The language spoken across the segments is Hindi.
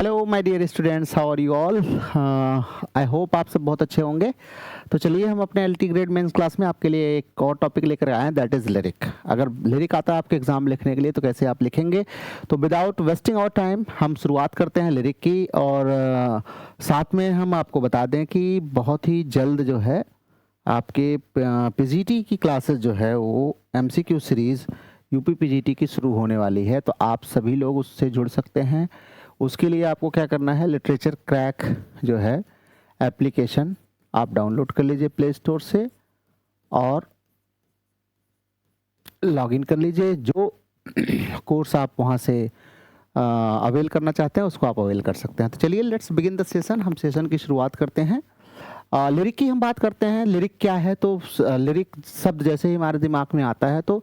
Hello my dear students, how are you all. I hope आप सब बहुत अच्छे होंगे। तो चलिए हम अपने एलटी ग्रेड मेंस क्लास में आपके लिए एक और टॉपिक लेकर आए हैं, दैट इज़ लिरिक। अगर लिरिक आता है आपके एग्जाम लिखने के लिए तो कैसे आप लिखेंगे। तो विदाउट वेस्टिंग आवर टाइम हम शुरुआत करते हैं लिरिक की। और साथ में हम आपको बता दें कि बहुत ही जल्द जो है आपके पीजीटी की क्लासेस जो है वो एमसीक्यू सीरीज़ यूपी पीजीटी की शुरू होने वाली है। तो आप सभी लोग उससे जुड़ सकते हैं। उसके लिए आपको क्या करना है, लिटरेचर क्रैक जो है एप्लीकेशन आप डाउनलोड कर लीजिए प्ले स्टोर से और लॉगिन कर लीजिए। जो कोर्स आप वहाँ से अवेल करना चाहते हैं उसको आप अवेल कर सकते हैं। तो चलिए लेट्स बिगिन द सेशन। हम सेशन की शुरुआत करते हैं। लिरिक की हम बात करते हैं। लिरिक क्या है, तो लिरिक शब्द जैसे ही हमारे दिमाग में आता है तो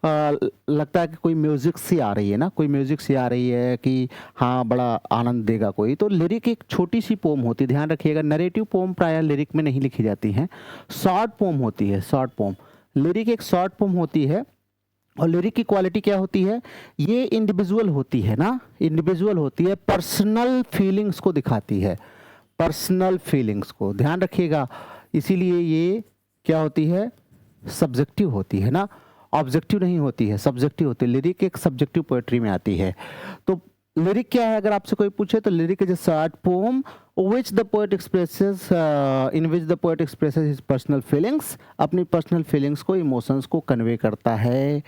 लगता है कि कोई म्यूज़िक सी आ रही है ना, कोई म्यूज़िक सी आ रही है कि हाँ बड़ा आनंद देगा कोई। तो लिरिक एक छोटी सी पोम होती है, ध्यान रखिएगा। नरेटिव पोम प्रायः लिरिक में नहीं लिखी जाती हैं, शॉर्ट पोम होती है। शॉर्ट पोम, लिरिक एक शॉर्ट पोम होती है। और लिरिक की क्वालिटी क्या होती है, ये इंडिविजुअल होती है ना, इंडिविजुअल होती है, पर्सनल फीलिंग्स को दिखाती है, पर्सनल फीलिंग्स को, ध्यान रखिएगा। इसीलिए ये क्या होती है, सब्जेक्टिव होती है ना, ऑब्जेक्टिव नहीं होती है, सब्जेक्टिव होती है। लिरिक एक सब्जेक्टिव पोएट्री में आती है। तो लिरिक क्या है, अगर आपसे कोई पूछे तो lyric is a short poem which the poet expresses in which the poet expresses his personal feelings, अपनी पर्सनल फीलिंग्स को, इमोशंस को कन्वे करता है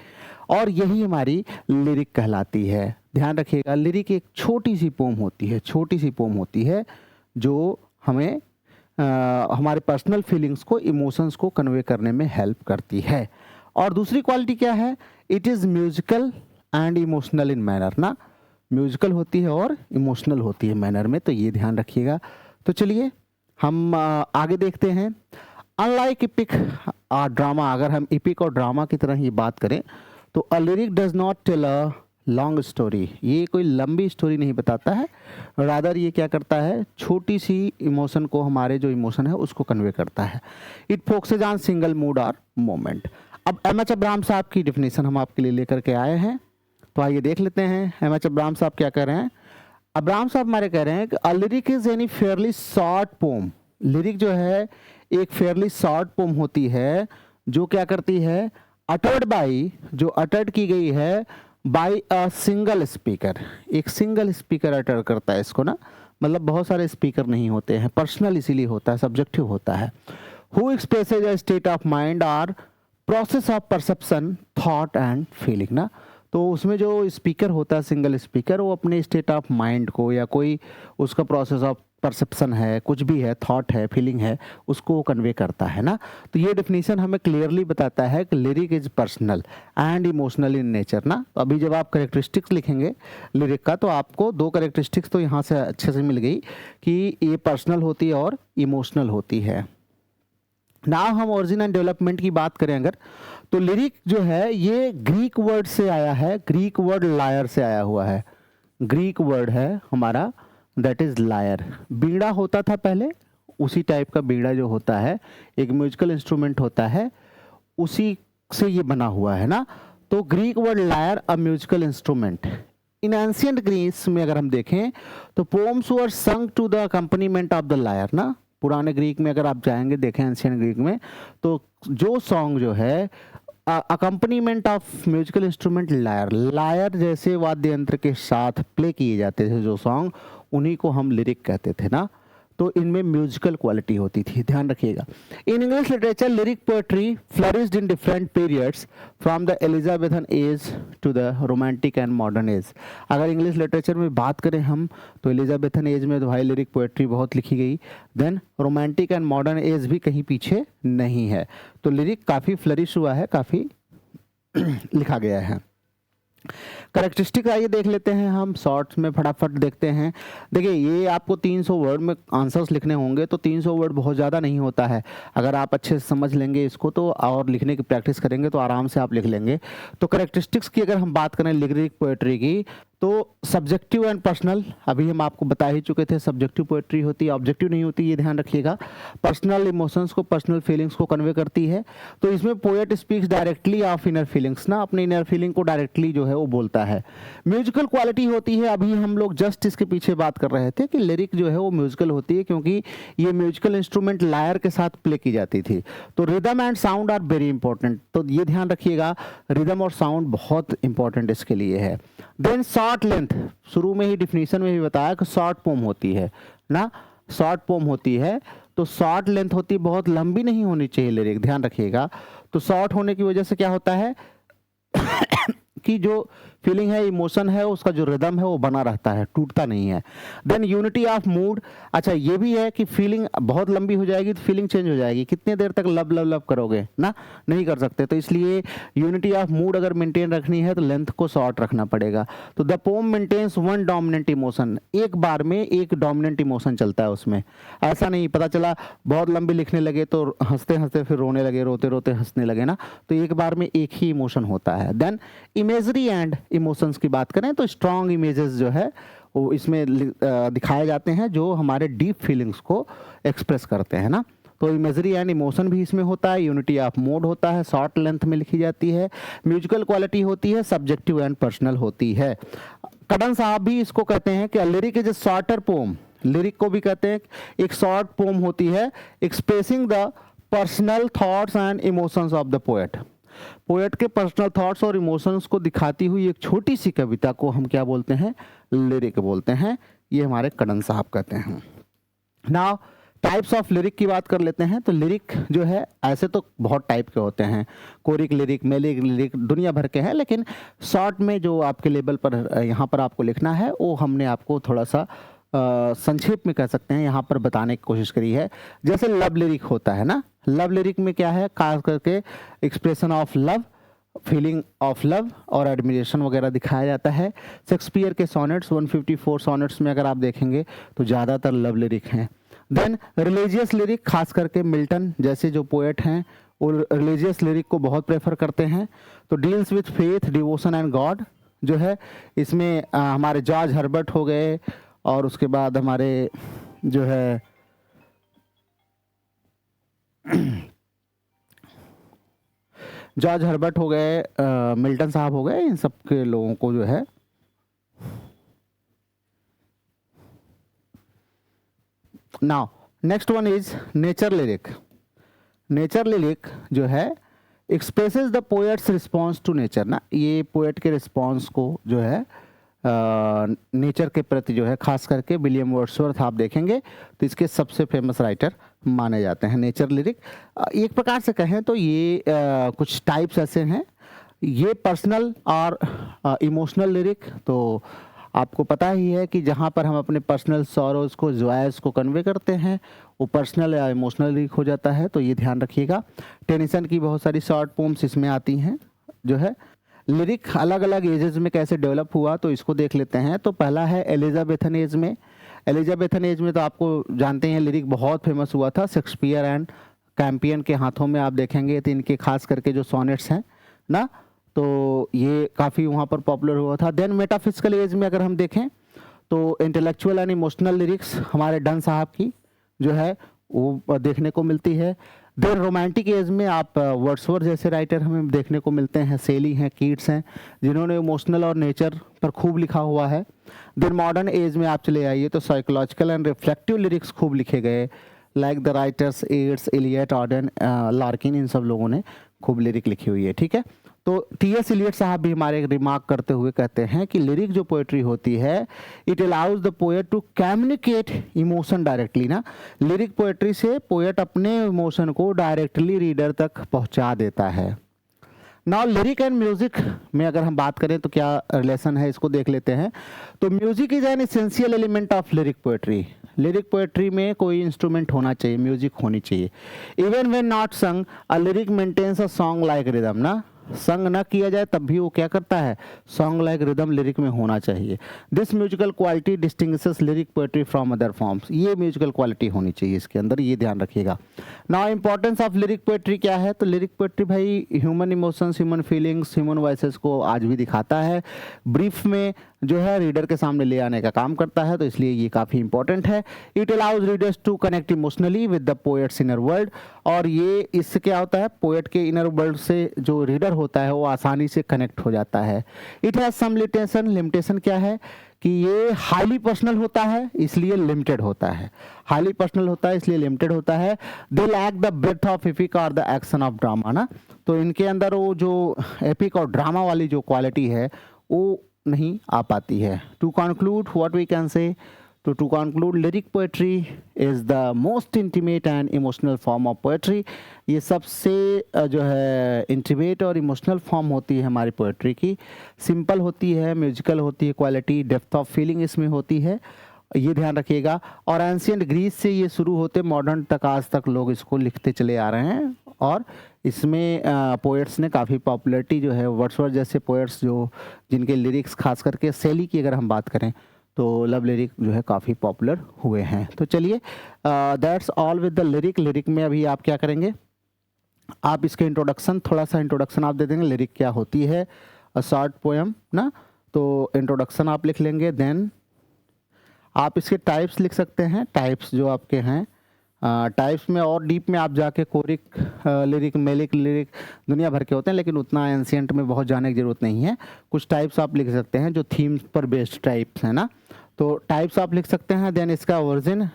और यही हमारी लिरिक कहलाती है। ध्यान रखिएगा, लिरिक एक छोटी सी पोम होती है, छोटी सी पोम होती है जो हमें हमारे पर्सनल फीलिंग्स को, इमोशंस को कन्वे करने में हेल्प करती है। और दूसरी क्वालिटी क्या है, it is musical and emotional in manner ना, म्यूजिकल होती है और इमोशनल होती है मैनर में, तो ये ध्यान रखिएगा। तो चलिए हम आगे देखते हैं। अनलाइक इपिक ड्रामा, अगर हम इपिक और ड्रामा की तरह ही बात करें तो a lyric does not tell a long story, ये कोई लंबी स्टोरी नहीं बताता है, रादर ये क्या करता है, छोटी सी इमोशन को, हमारे जो इमोशन है उसको कन्वे करता है। It focuses on single mood और मोमेंट। अब एम एच अब्राहम साहब की डेफिनेशन हम आपके लिए लेकर के आए हैं, तो आइए देख लेते हैं एम एच अब्राहम साहब क्या कह रहे हैं। अब्राहम साहब हमारे कह रहे हैं कि a lyric is any fairly short poem. Lyric जो है एक फेयरली शॉर्ट पोम होती है जो क्या करती है, अटर्ड बाई, जो अटर्ड की गई है बाई अ सिंगल स्पीकर। एक सिंगल स्पीकर अटर करता है इसको ना, मतलब बहुत सारे स्पीकर नहीं होते हैं, पर्सनल इसीलिए होता है, सब्जेक्टिव होता है। Who expresses a state of mind और process of perception, thought and feeling ना। तो उसमें जो स्पीकर होता है, सिंगल स्पीकर, वो अपने स्टेट ऑफ माइंड को या कोई उसका प्रोसेस ऑफ परसेप्शन है, कुछ भी है, थॉट है, फीलिंग है, उसको कन्वे करता है ना। तो ये डेफिनेशन हमें क्लियरली बताता है कि lyric is personal and emotional in nature ना। तो अभी जब आप करेक्टरिस्टिक्स लिखेंगे लिरिक का तो आपको दो करेक्टरिस्टिक्स तो यहाँ से अच्छे से मिल गई कि ये पर्सनल होती है और इमोशनल होती है। नाउ हम ओरिजिन एंड डेवलपमेंट की बात करें अगर, तो लिरिक जो है ये ग्रीक वर्ड से आया है, ग्रीक वर्ड लायर से आया हुआ है। ग्रीक वर्ड है हमारा, दैट इज लायर। बीड़ा होता था पहले, उसी टाइप का बीड़ा जो होता है एक म्यूजिकल इंस्ट्रूमेंट होता है, उसी से ये बना हुआ है ना। तो Greek word lyre a musical instrument. In ancient Greece में अगर हम देखें तो poems were sung to the accompaniment of the lyre ना। पुराने ग्रीक में अगर आप जाएंगे, देखें एंशिएंट ग्रीक में, तो जो सॉन्ग जो है accompaniment of musical instrument lyre, lyre जैसे वाद्य यंत्र के साथ प्ले किए जाते थे जो सॉन्ग, उन्हीं को हम लिरिक कहते थे ना। तो इनमें म्यूजिकल क्वालिटी होती थी, ध्यान रखिएगा। In English literature lyric poetry flourished in different periods from the Elizabethan age to the romantic and modern age. अगर इंग्लिश लिटरेचर में बात करें हम तो एलिजाबेथन एज में तो भाई लिरिक पोएट्री बहुत लिखी गई, then romantic and modern age भी कहीं पीछे नहीं है। तो लिरिक काफ़ी फ्लरिश हुआ है, काफ़ी लिखा गया है। करेक्टरिस्टिक आइए देख लेते हैं हम शॉर्ट्स में, फटाफट देखते हैं। देखिए ये आपको 300 वर्ड में आंसर्स लिखने होंगे, तो 300 वर्ड बहुत ज़्यादा नहीं होता है। अगर आप अच्छे से समझ लेंगे इसको तो और लिखने की प्रैक्टिस करेंगे तो आराम से आप लिख लेंगे। तो करेक्टरिस्टिक्स की अगर हम बात करें लिरिक पोएट्री की, तो सब्जेक्टिव एंड पर्सनल अभी हम आपको बता ही चुके थे, सब्जेक्टिव पोएट्री होती है, ऑब्जेक्टिव नहीं होती, ये ध्यान रखिएगा। पर्सनल इमोशंस को, पर्सनल फीलिंग्स को कन्वे करती है। तो इसमें poet speaks directly of inner feelings ना, अपने इनर फीलिंग को डायरेक्टली जो है वो बोलता है। म्यूजिकल क्वालिटी होती है, अभी हम लोग जस्ट इसके पीछे बात कर रहे थे कि लिरिक जो है वो म्यूजिकल होती है, क्योंकि ये म्यूजिकल इंस्ट्रूमेंट लायर के साथ प्ले की जाती थी। तो rhythm and sound are very important, तो ये ध्यान रखिएगा, रिदम और साउंड बहुत इंपॉर्टेंट इसके लिए है। देन शॉर्ट लेंथ, शुरू में ही डिफिनीशन में भी बताया कि शॉर्ट पोम होती है ना, शॉर्ट पोम होती है, तो शॉर्ट लेंथ होती है, बहुत लंबी नहीं होनी चाहिए लिरिक, ध्यान रखिएगा। तो शॉर्ट होने की वजह से क्या होता है कि जो फीलिंग है, इमोशन है, उसका जो रिदम है वो बना रहता है, टूटता नहीं है। देन यूनिटी ऑफ मूड, अच्छा ये भी है कि फीलिंग बहुत लंबी हो जाएगी तो फीलिंग चेंज हो जाएगी, कितने देर तक लब लब लब करोगे ना, नहीं कर सकते। तो इसलिए यूनिटी ऑफ मूड अगर मेंटेन रखनी है तो लेंथ को शॉर्ट रखना पड़ेगा। तो the poem maintains one dominant emotion, एक बार में एक डोमिनेंट इमोशन चलता है उसमें, ऐसा नहीं पता चला बहुत लंबी लिखने लगे तो हंसते हंसते फिर रोने लगे, रोते रोते हंसने लगे ना, तो एक बार में एक ही इमोशन होता है। देन इमेजरी एंड इमोशंस की बात करें तो स्ट्रॉन्ग इमेजेस जो है वो इसमें दिखाए जाते हैं, जो हमारे डीप फीलिंग्स को एक्सप्रेस करते हैं ना। तो इमेजरी एंड इमोशन भी इसमें होता है, यूनिटी ऑफ मूड होता है, शॉर्ट लेंथ में लिखी जाती है, म्यूजिकल क्वालिटी होती है, सब्जेक्टिव एंड पर्सनल होती है। कड़न साहब भी इसको कहते हैं कि lyric is a shorter poem, lyric को भी कहते हैं एक शॉर्ट पोम होती है, expressing the personal thoughts and emotions of the poet. Poet के पर्सनल थॉट्स और इमोशंस को दिखाती हुई एक छोटी सी कविता को हम क्या बोलते हैं, लिरिक बोलते हैं, ये हमारे कड़न साहब कहते हैं। नाउ टाइप्स ऑफ लिरिक की बात कर लेते हैं। तो लिरिक जो है ऐसे तो बहुत टाइप के होते हैं, कोरिक लिरिक, मेलिक लिरिक, दुनिया भर के हैं, लेकिन शॉर्ट में जो आपके लेवल पर यहाँ पर आपको लिखना है वो हमने आपको थोड़ा सा संक्षेप में कह सकते हैं यहाँ पर बताने की कोशिश करी है। जैसे लव लिरिक होता है ना, लव लिरिक में क्या है, खास करके expression of love, feeling of love और एडमिरेशन वगैरह दिखाया जाता है। शेक्सपियर के सोनेट्स 154 सोनेट्स में अगर आप देखेंगे तो ज़्यादातर लव लिरिक हैं। देन रिलीजियस लिरिक, खास करके मिल्टन जैसे जो पोएट हैं वो रिलीजियस लिरिक को बहुत प्रेफर करते हैं। तो deals with faith, devotion and God जो है इसमें हमारे जॉर्ज हर्बर्ट हो गए, और उसके बाद हमारे जो है जॉर्ज हर्बर्ट हो गए, मिल्टन साहब हो गए, इन सब के लोगों को जो है now next one is nature lyric. Nature lyric जो है expresses the poet's response to nature ना, ये पोएट के रिस्पॉन्स को जो है नेचर के प्रति जो है, खास करके विलियम वर्ड्सवर्थ आप देखेंगे तो इसके सबसे फेमस राइटर माने जाते हैं। नेचर लिरिक एक प्रकार से कहें तो ये कुछ टाइप्स ऐसे हैं, ये पर्सनल और इमोशनल लिरिक, तो आपको पता ही है कि जहाँ पर हम अपने पर्सनल सॉरोज को, जॉयस को कन्वे करते हैं वो पर्सनल या इमोशनल लिरिक हो जाता है, तो ये ध्यान रखिएगा। टेनिसन की बहुत सारी शॉर्ट पोम्स इसमें आती हैं जो है। लिरिक अलग अलग एजेस में कैसे डेवलप हुआ तो इसको देख लेते हैं। तो पहला है एलिजाबेथन एज में। एलिजाबेथन एज में तो आपको जानते हैं लिरिक बहुत फेमस हुआ था, शेक्सपियर एंड कैम्पियन के हाथों में आप देखेंगे तो इनके खास करके जो सोनेट्स हैं ना, तो ये काफ़ी वहाँ पर पॉपुलर हुआ था। देन मेटाफिजिकल एज में अगर हम देखें तो इंटेलेक्चुअल एंड इमोशनल लिरिक्स हमारे डन साहब की जो है वो देखने को मिलती है। देन रोमांटिक एज में आप वर्ड्सवर्थ जैसे राइटर हमें देखने को मिलते हैं, सेली हैं, कीट्स हैं, जिन्होंने इमोशनल और नेचर पर खूब लिखा हुआ है। देन मॉडर्न एज में आप चले आइए तो साइकोलॉजिकल एंड रिफ्लेक्टिव लिरिक्स खूब लिखे गए, like the writers Yeats, Eliot, Auden, Larkin, इन सब लोगों ने खूब लिरिक लिखी हुई है। ठीक है, तो टी.एस. इलियट साहब भी हमारे एक रिमार्क करते हुए कहते हैं कि लिरिक जो पोएट्री होती है, it allows the poet to communicate emotion directly ना, लिरिक पोएट्री से पोएट अपने इमोशन को डायरेक्टली रीडर तक पहुंचा देता है। नाउ लिरिक एंड म्यूजिक में अगर हम बात करें तो क्या रिलेशन है इसको देख लेते हैं। तो music is an essential element of lyric poetry. Lyric poetry में कोई इंस्ट्रूमेंट होना चाहिए, म्यूजिक होनी चाहिए। Even when not sung a lyric maintains a song like rhythm ना, संग ना किया जाए तब भी वो क्या करता है, सॉन्ग लाइक रिदम लिरिक में होना चाहिए। This musical quality distinguishes lyric poetry from other forms, ये म्यूजिकल क्वालिटी होनी चाहिए इसके अंदर, ये ध्यान रखिएगा। Now importance of lyric poetry क्या है, तो लिरिक पोएट्री भाई human emotions, human feelings, human voices को आज भी दिखाता है। ब्रीफ में जो है रीडर के सामने ले आने का काम करता है, तो इसलिए ये काफ़ी इंपॉर्टेंट है। It allows readers to connect emotionally with the poet's inner world, और ये इससे क्या होता है, पोएट के इनर वर्ल्ड से जो रीडर होता है वो आसानी से कनेक्ट हो जाता है। It has some limitation, limitation क्या है कि ये हाईली पर्सनल होता है इसलिए लिमिटेड होता है, हाईली पर्सनल होता है इसलिए लिमिटेड होता है। They lack the breath of epic और द एक्शन ऑफ ड्रामा ना, तो इनके अंदर वो जो एपिक और ड्रामा वाली जो क्वालिटी है वो नहीं आ पाती है। To conclude what we can say, तो to conclude lyric poetry is the most intimate and emotional form of poetry. ये सबसे जो है इंटीमेट और इमोशनल फॉर्म होती है हमारी पोएट्री की। सिंपल होती है, म्यूजिकल होती है, क्वालिटी डेप्थ ऑफ फीलिंग इसमें होती है, ये ध्यान रखिएगा। और एंशियंट ग्रीस से ये शुरू होते मॉडर्न तक आज तक लोग इसको लिखते चले आ रहे हैं, और इसमें पोएट्स ने काफ़ी पॉपुलैरिटी जो है, वर्ड्सवर्थ जैसे पोएट्स जो जिनके लिरिक्स खास करके शैली की अगर हम बात करें तो लव लिरिक जो है काफ़ी पॉपुलर हुए हैं। तो चलिए that's all with the lyric. Lyric में अभी आप क्या करेंगे, आप इसके इंट्रोडक्शन, थोड़ा सा इंट्रोडक्शन आप दे देंगे, लिरिक क्या होती है, अ शॉर्ट पोएम ना, तो इंट्रोडक्शन आप लिख लेंगे। देन आप इसके टाइप्स लिख सकते हैं, टाइप्स जो आपके हैं, टाइप्स में और डीप में आप जाके कोरिक लिरिक, मेलिक लिरिक दुनिया भर के होते हैं, लेकिन उतना एंशियंट में बहुत जाने की ज़रूरत नहीं है। कुछ टाइप्स आप लिख सकते हैं जो थीम्स पर बेस्ड टाइप्स है ना, तो टाइप्स आप लिख सकते हैं। देन इसका ओरिजिन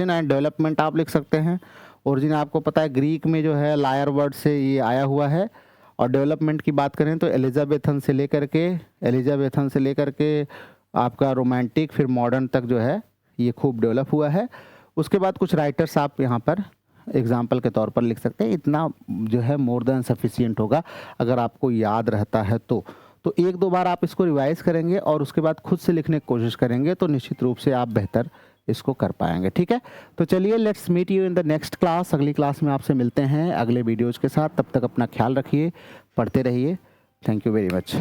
एंड डेवलपमेंट आप लिख सकते हैं। ओरिजिन आपको पता है ग्रीक में जो है लायर वर्ड से ये आया हुआ है, और डेवलपमेंट की बात करें तो एलिजाबेथन से लेकर के आपका रोमांटिक फिर मॉडर्न तक जो है ये खूब डेवलप हुआ है। उसके बाद कुछ राइटर्स आप यहाँ पर एग्जाम्पल के तौर पर लिख सकते हैं, इतना जो है मोर देन सफिशिएंट होगा अगर आपको याद रहता है तो एक दो बार आप इसको रिवाइज करेंगे और उसके बाद खुद से लिखने की कोशिश करेंगे तो निश्चित रूप से आप बेहतर इसको कर पाएंगे। ठीक है, तो चलिए let's meet you in the next class. अगली क्लास में आपसे मिलते हैं अगले वीडियोज़ के साथ। तब तक अपना ख्याल रखिए, पढ़ते रहिए। Thank you very much.